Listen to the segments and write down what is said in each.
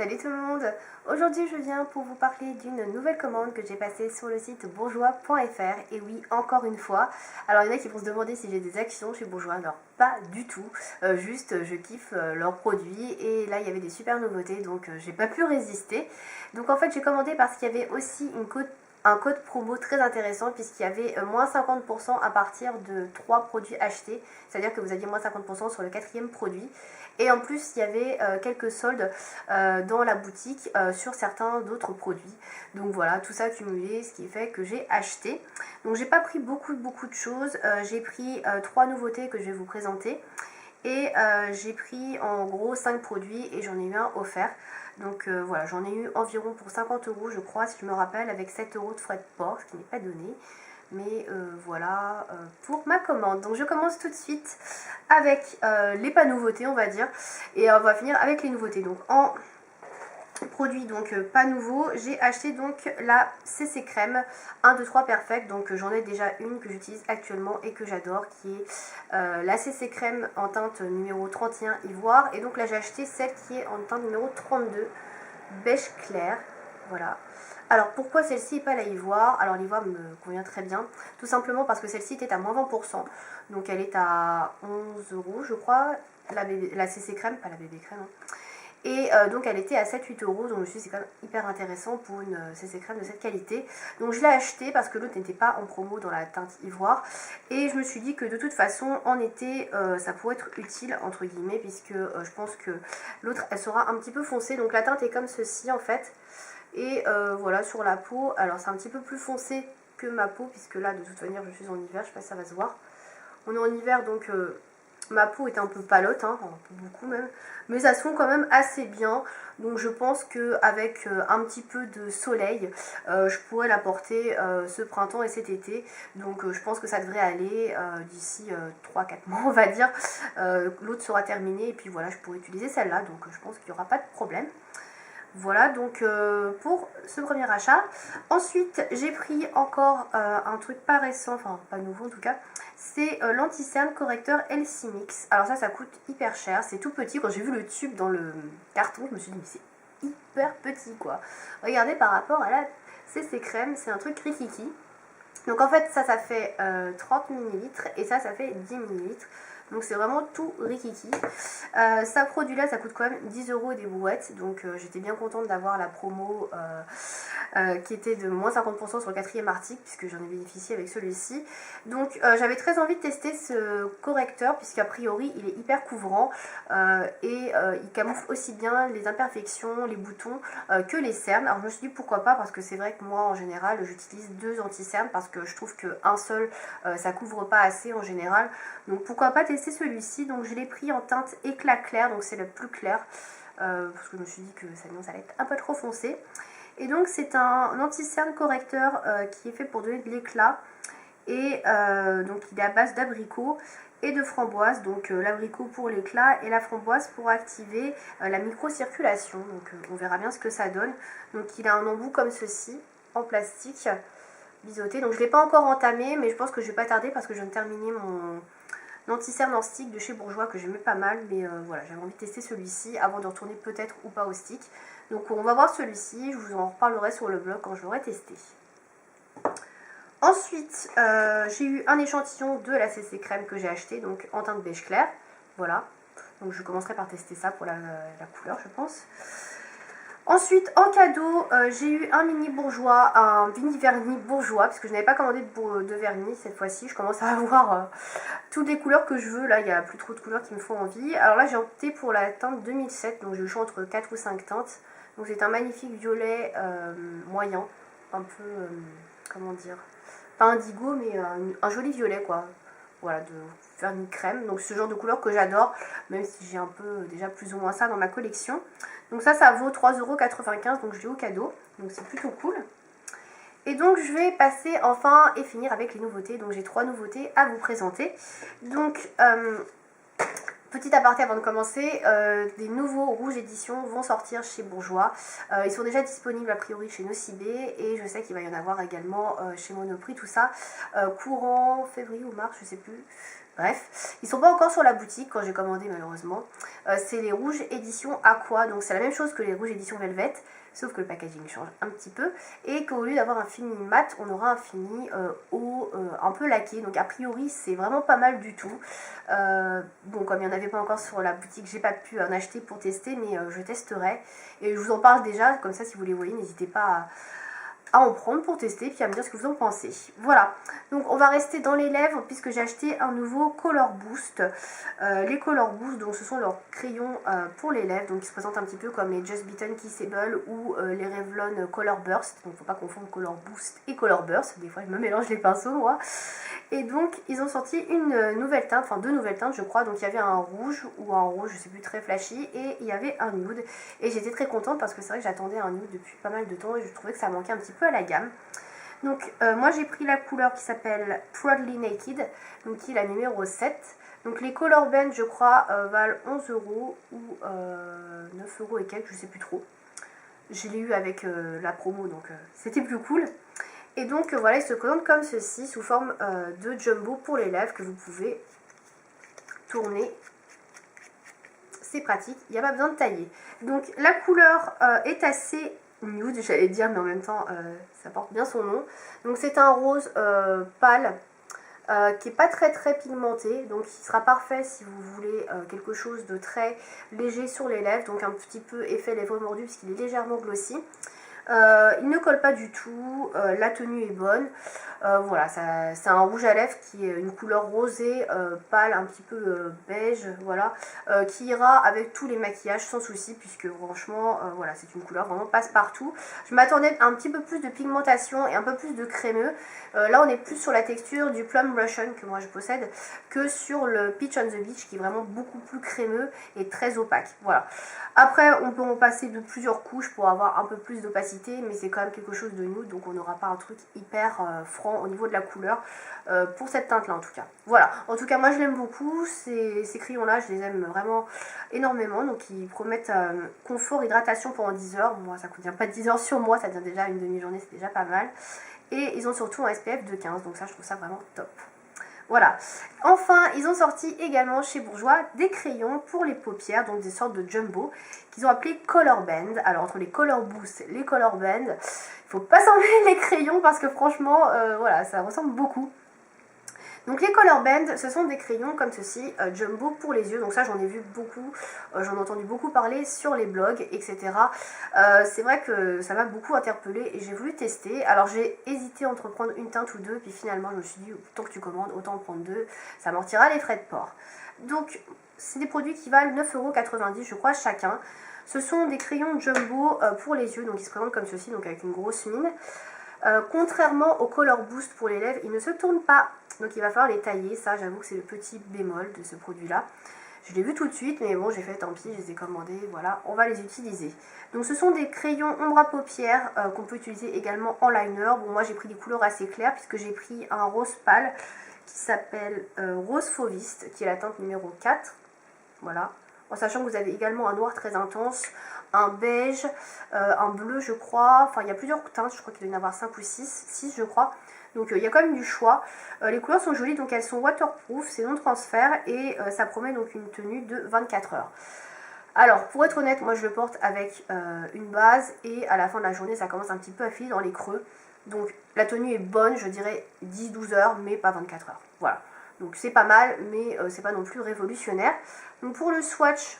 Salut tout le monde. Aujourd'hui je viens pour vous parler d'une nouvelle commande que j'ai passée sur le site bourgeois.fr. Et oui, encore une fois. Alors il y en a qui vont se demander si j'ai des actions chez Bourgeois. Alors pas du tout, juste je kiffe leurs produits. Et là il y avait des super nouveautés, donc j'ai pas pu résister. Donc en fait j'ai commandé parce qu'il y avait aussi un code promo très intéressant, puisqu'il y avait moins 50% à partir de 3 produits achetés. C'est-à-dire que vous aviez moins 50% sur le 4e produit. Et en plus, il y avait quelques soldes dans la boutique sur certains d'autres produits. Donc voilà, tout ça cumulé, ce qui fait que j'ai acheté. Donc j'ai pas pris beaucoup de choses. J'ai pris 3 nouveautés que je vais vous présenter. Et j'ai pris en gros 5 produits et j'en ai eu un offert. Donc voilà, j'en ai eu environ pour 50 € je crois, si je me rappelle, avec 7 € de frais de port, ce qui n'est pas donné. Mais voilà pour ma commande. Donc je commence tout de suite avec les pas nouveautés, on va dire. Et on va finir avec les nouveautés. Donc en produit donc pas nouveau, j'ai acheté donc la CC Crème 1, 2, 3 Perfect. Donc j'en ai déjà une que j'utilise actuellement et que j'adore, qui est la CC Crème en teinte numéro 31 ivoire. Et donc là j'ai acheté celle qui est en teinte numéro 32 beige clair. Voilà. Alors pourquoi celle-ci et pas la ivoire? Alors l'ivoire me convient très bien, tout simplement parce que celle-ci était à moins 20%, donc elle est à 11 € je crois, la CC crème, pas la bébé crème, hein. Et donc elle était à 7-8 €, donc je me suis dit c'est quand même hyper intéressant pour une CC crème de cette qualité. Donc je l'ai acheté parce que l'autre n'était pas en promo dans la teinte ivoire. Et je me suis dit que de toute façon en été ça pourrait être utile entre guillemets, puisque je pense que l'autre elle sera un petit peu foncée. Donc la teinte est comme ceci en fait. Et voilà, sur la peau, alors c'est un petit peu plus foncé que ma peau, puisque là de toute manière je suis en hiver, je sais pas si ça va se voir. On est en hiver, donc ma peau est un peu palote, hein, un peu beaucoup même, mais ça se fond quand même assez bien. Donc je pense qu'avec un petit peu de soleil, je pourrais la porter ce printemps et cet été. Donc je pense que ça devrait aller d'ici 3-4 mois on va dire. L'autre sera terminée et puis voilà, je pourrais utiliser celle-là, donc je pense qu'il n'y aura pas de problème. Voilà donc pour ce premier achat. Ensuite j'ai pris encore un truc pas récent, enfin pas nouveau en tout cas. C'est l'anti-cerne correcteur LC Mix. Alors ça coûte hyper cher, c'est tout petit. Quand j'ai vu le tube dans le carton, je me suis dit mais c'est hyper petit quoi. Regardez par rapport à la CC crème, c'est un truc rikiki. Donc en fait ça fait 30 ml et ça fait 10 ml. Donc c'est vraiment tout rikiki. Ça produit là, ça coûte quand même 10 € des brouettes. Donc j'étais bien contente d'avoir la promo qui était de moins 50% sur le 4e article, puisque j'en ai bénéficié avec celui-ci. Donc j'avais très envie de tester ce correcteur, puisqu'a priori il est hyper couvrant et il camoufle aussi bien les imperfections, les boutons que les cernes. Alors je me suis dit pourquoi pas, parce que c'est vrai que moi en général j'utilise 2 anti-cernes, parce que je trouve qu'un seul ça couvre pas assez en général. Donc pourquoi pas tester celui-ci. Donc je l'ai pris en teinte éclat clair, donc c'est le plus clair, parce que je me suis dit que sinon ça allait être un peu trop foncé. Et donc c'est un anti-cerne correcteur qui est fait pour donner de l'éclat, et donc il est à base d'abricot et de framboise. Donc l'abricot pour l'éclat et la framboise pour activer la microcirculation. Donc on verra bien ce que ça donne. Donc il a un embout comme ceci en plastique biseauté. Donc je ne l'ai pas encore entamé, mais je pense que je vais pas tarder, parce que je viens de terminer mon anti-cerne en stick de chez Bourgeois que j'aimais pas mal. Mais voilà, j'avais envie de tester celui-ci avant de retourner peut-être ou pas au stick. Donc on va voir celui-ci, je vous en reparlerai sur le blog quand je l'aurai testé. Ensuite j'ai eu un échantillon de la CC crème que j'ai acheté, donc en teinte beige clair. Voilà, donc je commencerai par tester ça pour la couleur je pense. Ensuite en cadeau j'ai eu un mini Bourgeois, un mini vernis Bourgeois, parce que je n'avais pas commandé de vernis cette fois-ci. Je commence à avoir toutes les couleurs que je veux. Là il n'y a plus trop de couleurs qui me font envie. Alors là j'ai opté pour la teinte 2007, donc j'ai eu le choix entre 4 ou 5 teintes. Donc c'est un magnifique violet moyen, un peu comment dire, pas indigo mais un joli violet quoi. Voilà, de vernis crème. Donc ce genre de couleur que j'adore, même si j'ai un peu déjà plus ou moins ça dans ma collection. Donc ça vaut 3,95 €, donc je l'ai au cadeau, donc c'est plutôt cool. Et donc je vais passer enfin et finir avec les nouveautés. Donc j'ai 3 nouveautés à vous présenter. Donc petit aparté avant de commencer, des nouveaux rouges éditions vont sortir chez Bourgeois. Ils sont déjà disponibles a priori chez Nocibé, et je sais qu'il va y en avoir également chez Monoprix, tout ça, courant février ou mars, je sais plus. Bref, ils sont pas encore sur la boutique quand j'ai commandé malheureusement. C'est les rouges édition Aqua, donc c'est la même chose que les rouges édition Velvet, sauf que le packaging change un petit peu, et qu'au lieu d'avoir un fini mat, on aura un fini un peu laqué, donc a priori c'est vraiment pas mal du tout. Bon, comme il n'y en avait pas encore sur la boutique, j'ai pas pu en acheter pour tester, mais je testerai, et je vous en parle déjà, comme ça si vous les voyez, n'hésitez pas à en prendre pour tester puis à me dire ce que vous en pensez. Voilà, donc on va rester dans les lèvres puisque j'ai acheté un nouveau Color Boost. Les Color Boost, donc ce sont leurs crayons pour les lèvres, donc ils se présentent un petit peu comme les Just Beaten Kissable ou les Revlon Color Burst, donc faut pas confondre Color Boost et Color Burst, des fois je me mélange les pinceaux moi. Et donc ils ont sorti une nouvelle teinte, enfin deux nouvelles teintes je crois, donc il y avait un rouge ou un rose, je sais plus, très flashy, et il y avait un nude, et j'étais très contente parce que c'est vrai que j'attendais un nude depuis pas mal de temps et je trouvais que ça manquait un petit peu à la gamme. Donc moi j'ai pris la couleur qui s'appelle Proudly Naked, donc qui est la numéro 7. Donc les Color Band je crois valent 11 € ou 9 € et quelques, je sais plus trop. Je l'ai eu avec la promo, donc c'était plus cool. Et donc voilà, il se présente comme ceci, sous forme de jumbo pour les lèvres que vous pouvez tourner. C'est pratique, il n'y a pas besoin de tailler. Donc la couleur est assez nude, j'allais dire, mais en même temps ça porte bien son nom. Donc c'est un rose pâle qui n'est pas très pigmenté, donc il sera parfait si vous voulez quelque chose de très léger sur les lèvres, donc un petit peu effet lèvres mordues puisqu'il est légèrement glossy. Il ne colle pas du tout, la tenue est bonne. Voilà, c'est un rouge à lèvres qui est une couleur rosée, pâle, un petit peu beige, voilà, qui ira avec tous les maquillages sans souci, puisque franchement, voilà, c'est une couleur vraiment passe-partout. Je m'attendais à un petit peu plus de pigmentation et un peu plus de crémeux. Là, on est plus sur la texture du Plum Russian que moi je possède, que sur le Peach on the Beach, qui est vraiment beaucoup plus crémeux et très opaque. Voilà. Après, on peut en passer de plusieurs couches pour avoir un peu plus d'opacité, mais c'est quand même quelque chose de nude, donc on n'aura pas un truc hyper franc au niveau de la couleur pour cette teinte là en tout cas. Voilà, en tout cas moi je l'aime beaucoup, ces crayons là je les aime vraiment énormément, donc ils promettent confort, hydratation pendant 10 heures. Moi ça ne contient pas 10 heures sur moi, ça tient déjà une demi-journée, c'est déjà pas mal, et ils ont surtout un SPF de 15, donc ça je trouve ça vraiment top. Voilà. Enfin, ils ont sorti également chez Bourjois des crayons pour les paupières, donc des sortes de jumbo, qu'ils ont appelé Color Band. Alors entre les Color Boost et les Color Band, il faut pas s'en mêler les crayons parce que franchement, voilà, ça ressemble beaucoup. Donc les Color Band, ce sont des crayons comme ceci, jumbo pour les yeux. Donc ça j'en ai vu beaucoup, j'en ai entendu beaucoup parler sur les blogs, etc. C'est vrai que ça m'a beaucoup interpellée et j'ai voulu tester. Alors j'ai hésité entre prendre une teinte ou deux, puis finalement je me suis dit, autant que tu commandes, autant en prendre deux, ça m'amortira les frais de port. Donc c'est des produits qui valent 9,90 € je crois chacun. Ce sont des crayons jumbo pour les yeux, donc ils se présentent comme ceci, donc avec une grosse mine. Contrairement au Color Boost pour les lèvres, ils ne se tournent pas, donc il va falloir les tailler. Ça j'avoue que c'est le petit bémol de ce produit là. Je l'ai vu tout de suite, mais bon j'ai fait tant pis, je les ai commandés, voilà, on va les utiliser. Donc ce sont des crayons ombre à paupières qu'on peut utiliser également en liner. Bon moi j'ai pris des couleurs assez claires puisque j'ai pris un rose pâle qui s'appelle Rose Fauviste, qui est la teinte numéro 4, voilà. En sachant que vous avez également un noir très intense, un beige, un bleu je crois, enfin il y a plusieurs teintes, je crois qu'il doit y en avoir 5 ou 6 je crois, donc il y a quand même du choix. Les couleurs sont jolies, donc elles sont waterproof, c'est non transfert et ça promet donc une tenue de 24 heures. Alors pour être honnête, moi je le porte avec une base et à la fin de la journée ça commence un petit peu à filer dans les creux, donc la tenue est bonne, je dirais 10-12 heures mais pas 24 heures, voilà. Donc c'est pas mal, mais c'est pas non plus révolutionnaire. Donc pour le swatch,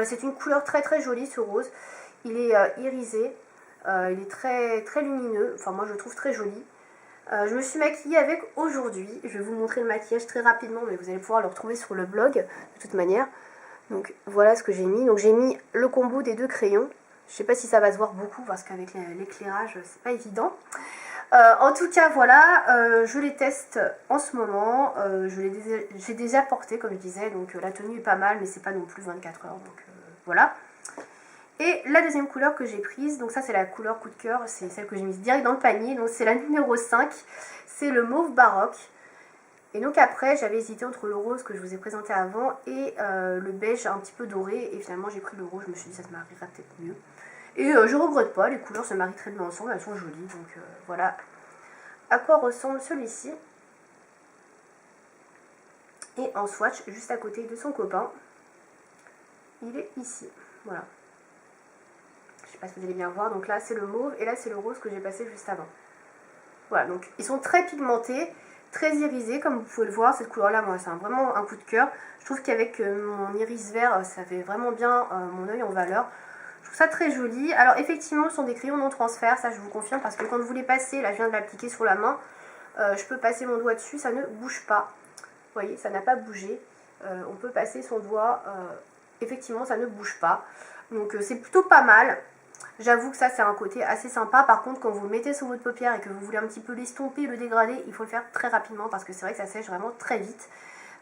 c'est une couleur très jolie ce rose. Il est irisé, il est très lumineux, enfin moi je le trouve très joli. Je me suis maquillée avec aujourd'hui, je vais vous montrer le maquillage très rapidement, mais vous allez pouvoir le retrouver sur le blog de toute manière. Donc voilà ce que j'ai mis, donc j'ai mis le combo des deux crayons. Je sais pas si ça va se voir beaucoup parce qu'avec l'éclairage c'est pas évident. En tout cas voilà, je les teste en ce moment, j'ai déjà porté comme je disais, donc la tenue est pas mal mais c'est pas non plus 24 heures, donc voilà. Et la deuxième couleur que j'ai prise, donc ça c'est la couleur coup de cœur, c'est celle que j'ai mise direct dans le panier, donc c'est la numéro 5, c'est le mauve baroque. Et donc après j'avais hésité entre le rose que je vous ai présenté avant et le beige un petit peu doré, et finalement j'ai pris le rose, je me suis dit ça se mariera peut-être mieux. Et je regrette pas, les couleurs se marient très bien ensemble, elles sont jolies, donc voilà à quoi ressemble celui-ci. Et en swatch, juste à côté de son copain, il est ici. Voilà. Je sais pas si vous allez bien voir. Donc là, c'est le mauve et là, c'est le rose que j'ai passé juste avant. Voilà, donc ils sont très pigmentés, très irisés, comme vous pouvez le voir. Cette couleur-là, moi, c'est vraiment un coup de cœur. Je trouve qu'avec mon iris vert, ça fait vraiment bien mon œil en valeur. Je trouve ça très joli. Alors effectivement, ce sont des crayons non transfert, ça je vous confirme, parce que quand vous les passez, là je viens de l'appliquer sur la main, je peux passer mon doigt dessus, ça ne bouge pas. Vous voyez, ça n'a pas bougé. On peut passer son doigt, effectivement ça ne bouge pas. Donc c'est plutôt pas mal. J'avoue que ça c'est un côté assez sympa. Par contre, quand vous le mettez sur votre paupière et que vous voulez un petit peu l'estomper, le dégrader, il faut le faire très rapidement parce que c'est vrai que ça sèche vraiment très vite.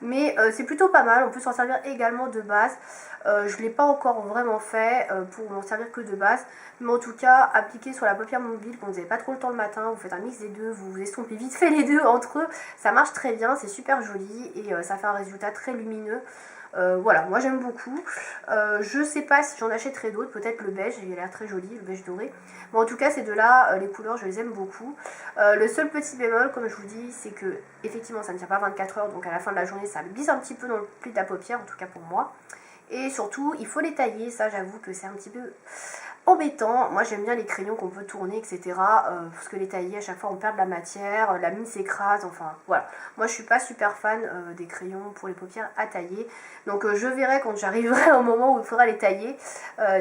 Mais c'est plutôt pas mal, on peut s'en servir également de base. Je ne l'ai pas encore vraiment fait pour m'en servir que de base. Mais en tout cas, appliquer sur la paupière mobile quand vous n'avez pas trop le temps le matin, vous faites un mix des deux, vous estompez vite fait les deux entre eux. Ça marche très bien, c'est super joli et ça fait un résultat très lumineux. Voilà, moi j'aime beaucoup. Je sais pas si j'en achèterai d'autres, peut-être le beige, il a l'air très joli, le beige doré. Mais en tout cas, ces deux-là, les couleurs, je les aime beaucoup. Le seul petit bémol, comme je vous dis, c'est que effectivement, ça ne tient pas 24 heures, donc à la fin de la journée, ça glisse un petit peu dans le pli de la paupière, en tout cas pour moi. Et surtout, il faut les tailler, ça j'avoue que c'est un petit peu embêtant. Moi j'aime bien les crayons qu'on peut tourner, etc. Parce que les tailler, à chaque fois on perd de la matière, la mine s'écrase, enfin voilà. Moi je suis pas super fan des crayons pour les paupières à tailler. Donc je verrai quand j'arriverai au moment où il faudra les tailler,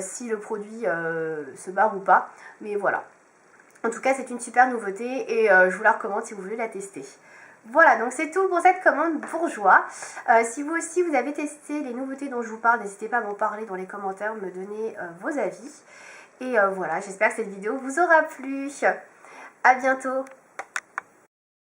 si le produit se barre ou pas. Mais voilà. En tout cas c'est une super nouveauté et je vous la recommande si vous voulez la tester. Voilà, donc c'est tout pour cette commande Bourjois. Si vous aussi vous avez testé les nouveautés dont je vous parle, n'hésitez pas à m'en parler dans les commentaires, me donner vos avis. Et voilà, j'espère que cette vidéo vous aura plu. À bientôt.